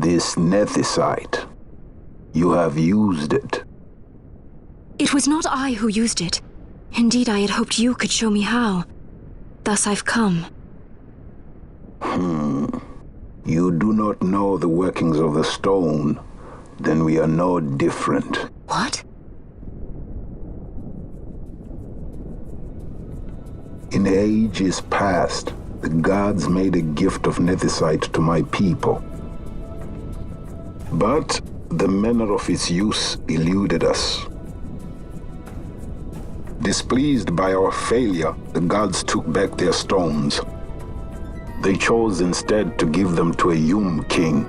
This nethicite. You have used it. It was not I who used it. Indeed, I had hoped you could show me how. Thus I've come. You do not know the workings of the stone. Then we are no different. What? In ages past, the gods made a gift of nethicite to my people. But the manner of its use eluded us. Displeased by our failure, the gods took back their stones. They chose instead to give them to a Yum king.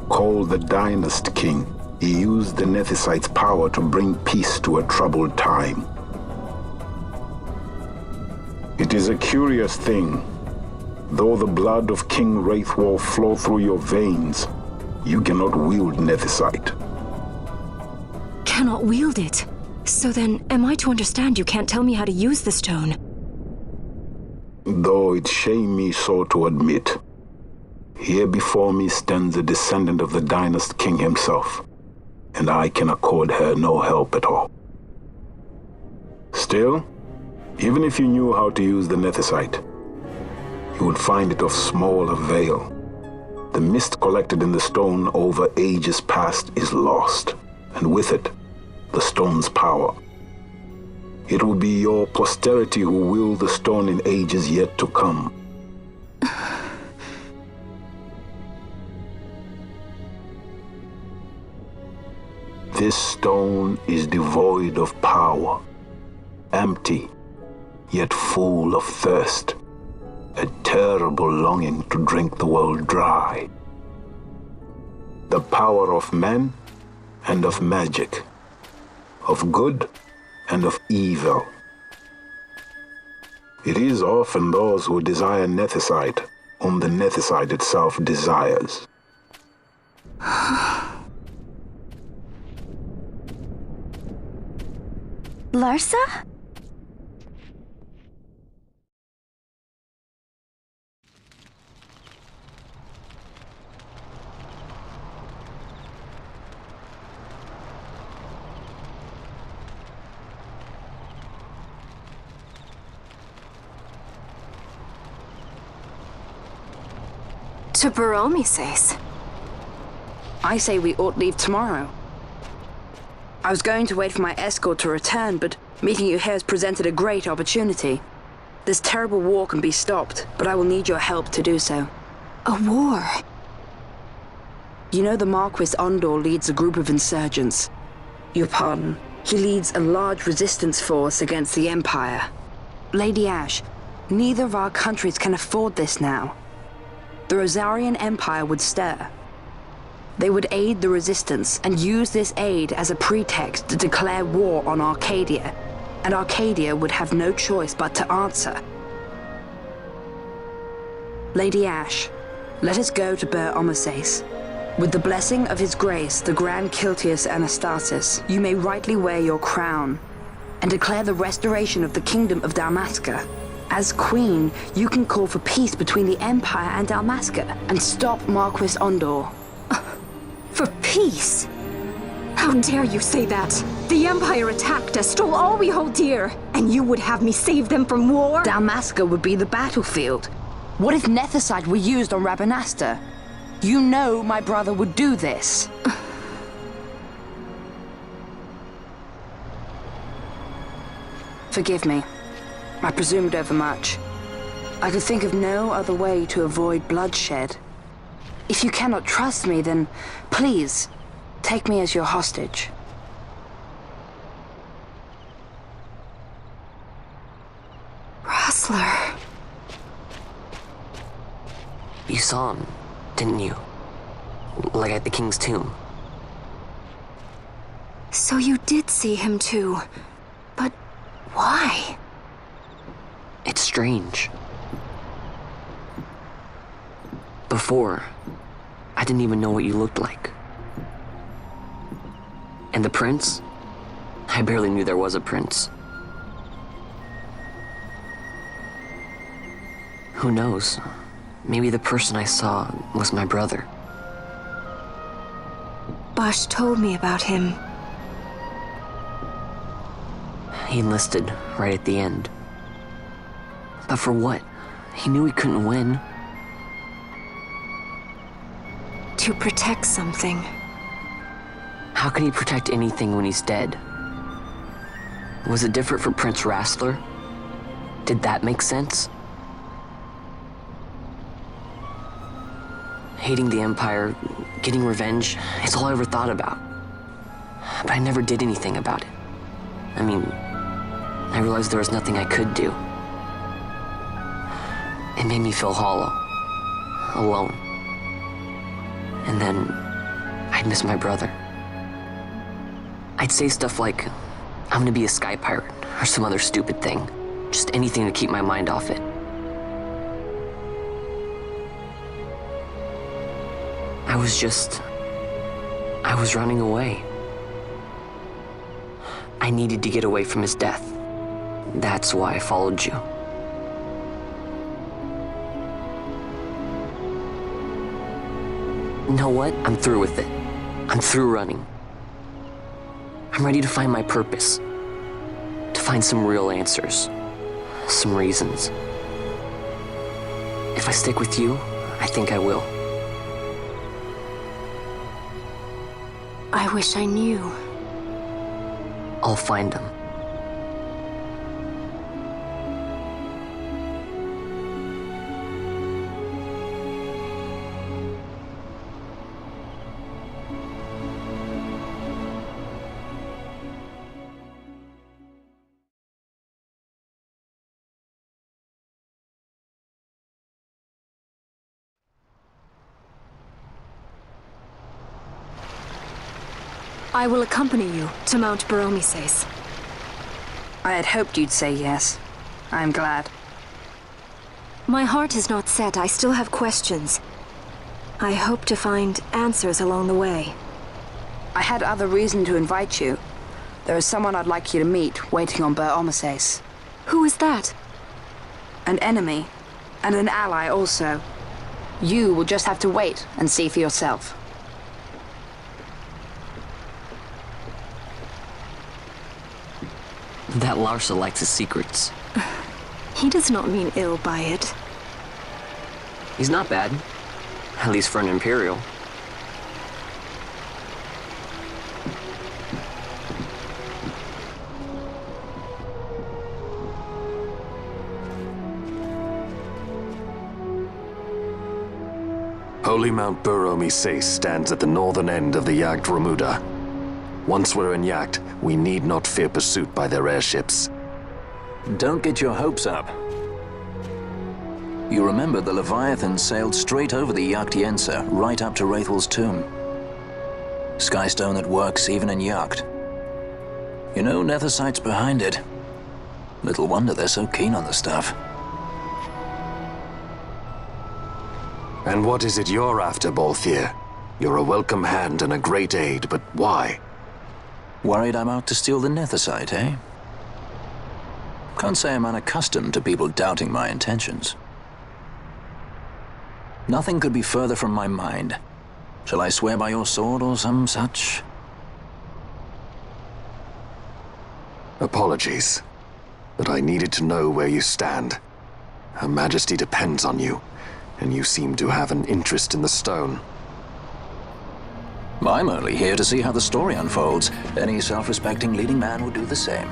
Called the Dynast King, he used the nethicite's power to bring peace to a troubled time. It is a curious thing. Though the blood of King Wraithwall flow through your veins, you cannot wield nethicite. Cannot wield it? So then, am I to understand you can't tell me how to use the stone? Though it shame me so to admit, here before me stands a descendant of the Dynast King himself, and I can accord her no help at all. Still, even if you knew how to use the nethicite, you would find it of small avail. The mist collected in the stone over ages past is lost, and with it, the stone's power. It will be your posterity who will the stone in ages yet to come. This stone is devoid of power, empty, yet full of thirst, a terrible longing to drink the world dry. The power of men and of magic, of good and of evil. It is often those who desire nethicite whom the nethicite itself desires. Larsa? To Baromises. I say we ought leave tomorrow. I was going to wait for my escort to return, but meeting you here has presented a great opportunity. This terrible war can be stopped, but I will need your help to do so. A war? You know the Marquis Ondor leads a group of insurgents. Your pardon. He leads a large resistance force against the Empire. Lady Ash, neither of our countries can afford this now. The Rozarrian Empire would stir. They would aid the resistance and use this aid as a pretext to declare war on Archadia, and Archadia would have no choice but to answer. Lady Ash, let us go to Baromises. With the blessing of His Grace, the Grand Kiltius Anastasis, you may rightly wear your crown and declare the restoration of the Kingdom of Dalmasca. As Queen, you can call for peace between the Empire and Dalmasca and stop Marquis Ondor. For peace? How dare you say that? The Empire attacked us, stole all we hold dear, and you would have me save them from war? Dalmasca would be the battlefield. What if nethicite were used on Rabanasta? You know my brother would do this. Forgive me. I presumed overmuch. I could think of no other way to avoid bloodshed. If you cannot trust me, then please, take me as your hostage. Rustler. You saw him, didn't you? Like at the king's tomb. So you did see him too. But why? It's strange. Before, I didn't even know what you looked like. And the prince? I barely knew there was a prince. Who knows? maybe the person I saw was my brother. Bosch told me about him. He enlisted right at the end. But for what? He knew he couldn't win. To protect something. How can he protect anything when he's dead? Was it different for Prince Rastler? Did that make sense? Hating the Empire, getting revenge, it's all I ever thought about. But I never did anything about it. I mean, I realized there was nothing I could do. It made me feel hollow, alone. And then I'd miss my brother. I'd say stuff like, I'm gonna be a sky pirate, or some other stupid thing. Just anything to keep my mind off it. I was running away. I needed to get away from his death. That's why I followed you. You know what? I'm through with it. I'm through running. I'm ready to find my purpose. To find some real answers. Some reasons. If I stick with you, I think I will. I wish I knew. I'll find them. I will accompany you to Mount Baromises. I had hoped you'd say yes. I'm glad. My heart is not set. I still have questions. I hope to find answers along the way. I had other reason to invite you. There is someone I'd like you to meet waiting on Baromises. Who is that? An enemy, and an ally also. You will just have to wait and see for yourself. That Larsa likes his secrets. He does not mean ill by it. He's not bad. At least for an Imperial. Holy Mount Baromises stands at the northern end of the Jagd Remuda. Once we're in Jagd, we need not fear pursuit by their airships. Don't get your hopes up. You remember the Leviathan sailed straight over the Jagdiense, right up to Wraithel's tomb. Skystone that works even in Jagd. You know, Nethersight's behind it. Little wonder they're so keen on the stuff. And what is it you're after, Balthier? You're a welcome hand and a great aid, but why? Worried I'm out to steal the Nethersight, eh? Can't say I'm unaccustomed to people doubting my intentions. Nothing could be further from my mind. Shall I swear by your sword or some such? Apologies, but I needed to know where you stand. Her Majesty depends on you, and you seem to have an interest in the stone. I'm only here to see how the story unfolds. Any self-respecting leading man would do the same.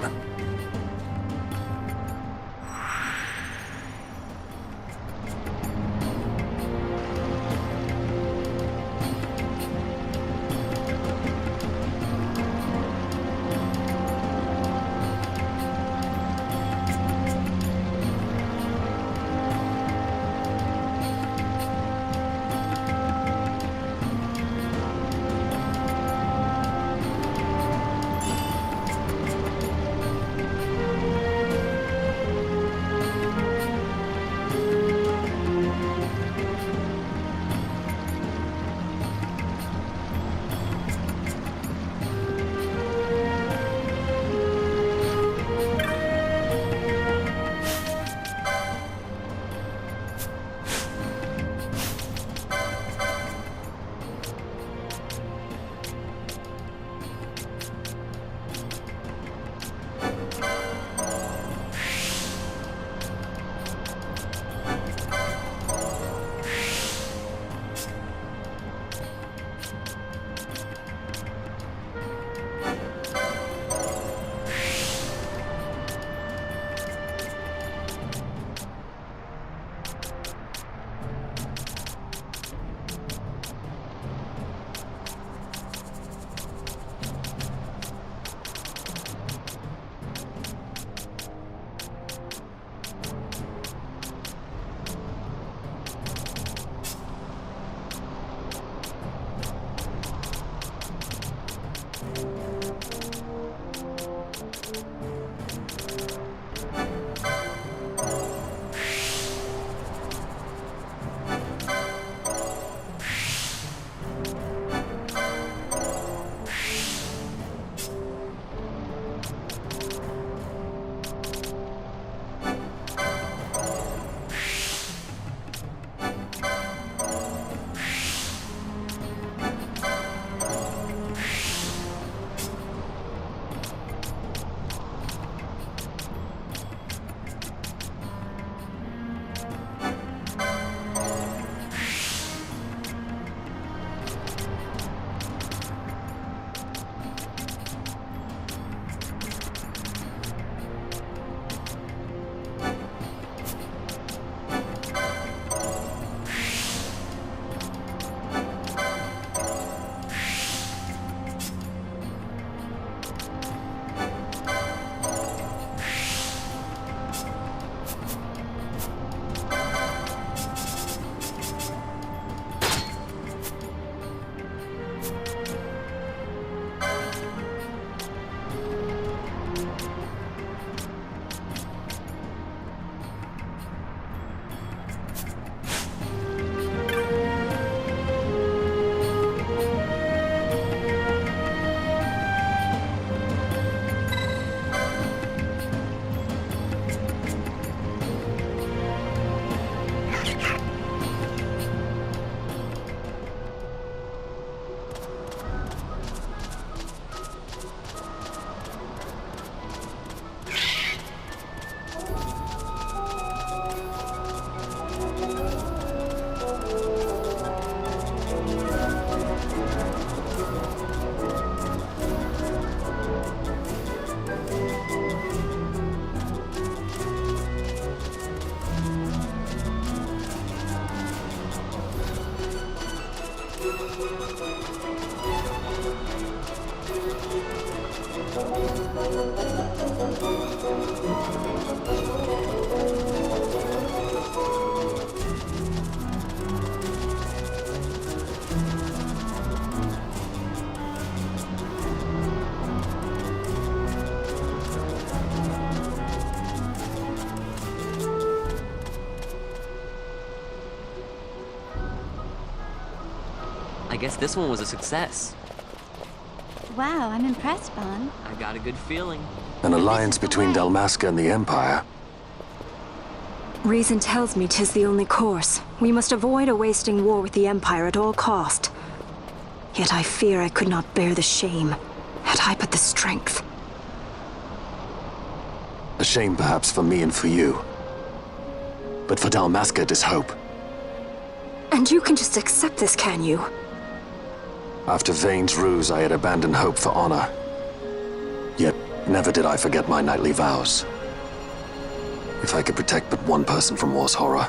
guess this one was a success. Wow, I'm impressed, Bon. I got a good feeling. An alliance between Dalmasca and the Empire. Reason tells me 'tis the only course. We must avoid a wasting war with the Empire at all cost. Yet I fear I could not bear the shame, had I but the strength. A shame perhaps for me and for you. But for Dalmasca it is hope. And you can just accept this, can you? After Vane's ruse, I had abandoned hope for honor. Yet, never did I forget my knightly vows. If I could protect but one person from war's horror,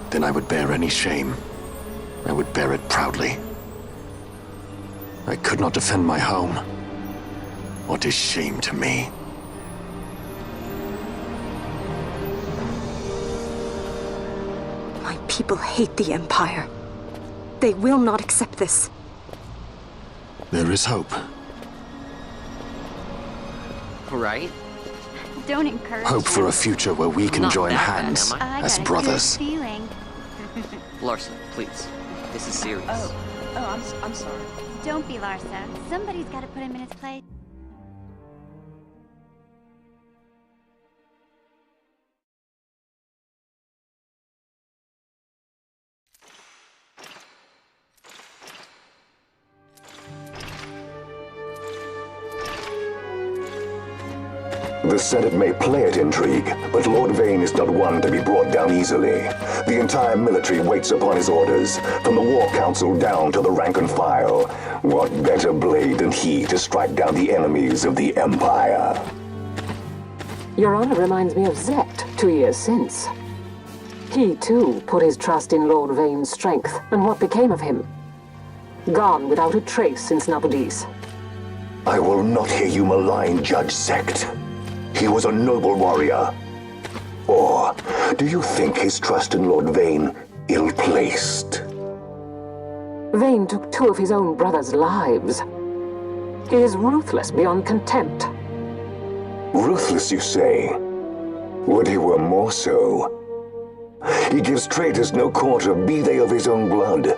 then I would bear any shame. I would bear it proudly. I could not defend my home. What is shame to me? My people hate the Empire. They will not accept this. There is hope. Right? Don't encourage Hope for a future where we can Not join that bad, hands am I? as got a brothers. good feeling. Larsa, please. This is serious. I'm sorry. Don't be Larsa. Somebody's got to put him in his place. The Senate may play at intrigue, but Lord Vane is not one to be brought down easily. The entire military waits upon his orders, from the War Council down to the rank and file. What better blade than he to strike down the enemies of the Empire? Your Honor reminds me of Zect 2 years since. He, too, put his trust in Lord Vane's strength, and what became of him? Gone without a trace since Nabudis. I will not hear you malign Judge Zect. He was a noble warrior. Or do you think his trust in Lord Vane ill-placed? Vane took 2 of his own brothers' lives. He is ruthless beyond contempt. Ruthless, you say? Would he were more so. He gives traitors no quarter, be they of his own blood.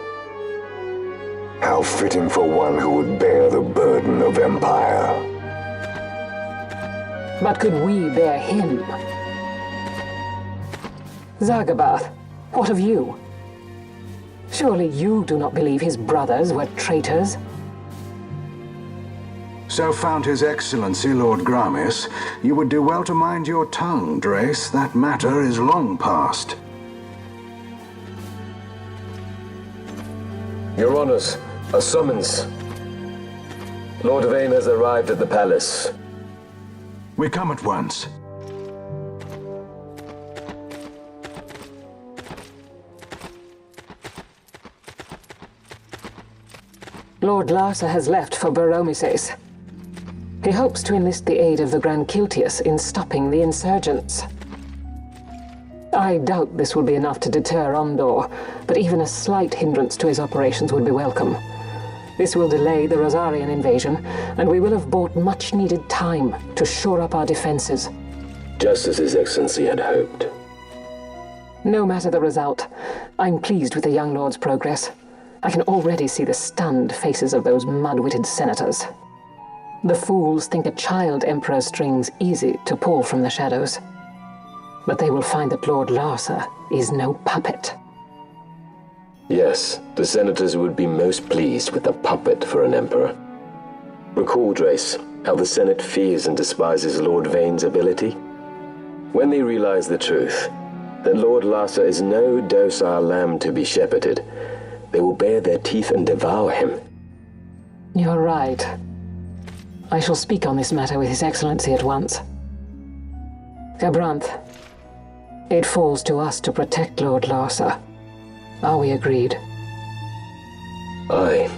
How fitting for one who would bear the burden of empire. But could we bear him? Zagabath, what of you? Surely you do not believe his brothers were traitors? So found His Excellency Lord Gramis, you would do well to mind your tongue, Drace. That matter is long past. Your Honors, a summons. Lord Vane has arrived at the palace. We come at once. Lord Larsa has left for Baromises. He hopes to enlist the aid of the Grand Kiltius in stopping the insurgents. I doubt this will be enough to deter Ondor, but even a slight hindrance to his operations would be welcome. This will delay the Rozarrian invasion, and we will have bought much-needed time to shore up our defenses. Just as His Excellency had hoped. No matter the result, I'm pleased with the young lord's progress. I can already see the stunned faces of those mud-witted senators. The fools think a child emperor's strings easy to pull from the shadows. But they will find that Lord Larsa is no puppet. Yes, the senators would be most pleased with a puppet for an emperor. Recall, Drace, how the Senate fears and despises Lord Vane's ability. When they realize the truth, that Lord Larsa is no docile lamb to be shepherded, they will bare their teeth and devour him. You're right. I shall speak on this matter with His Excellency at once. Gabranth, it falls to us to protect Lord Larsa. Are we agreed? Aye.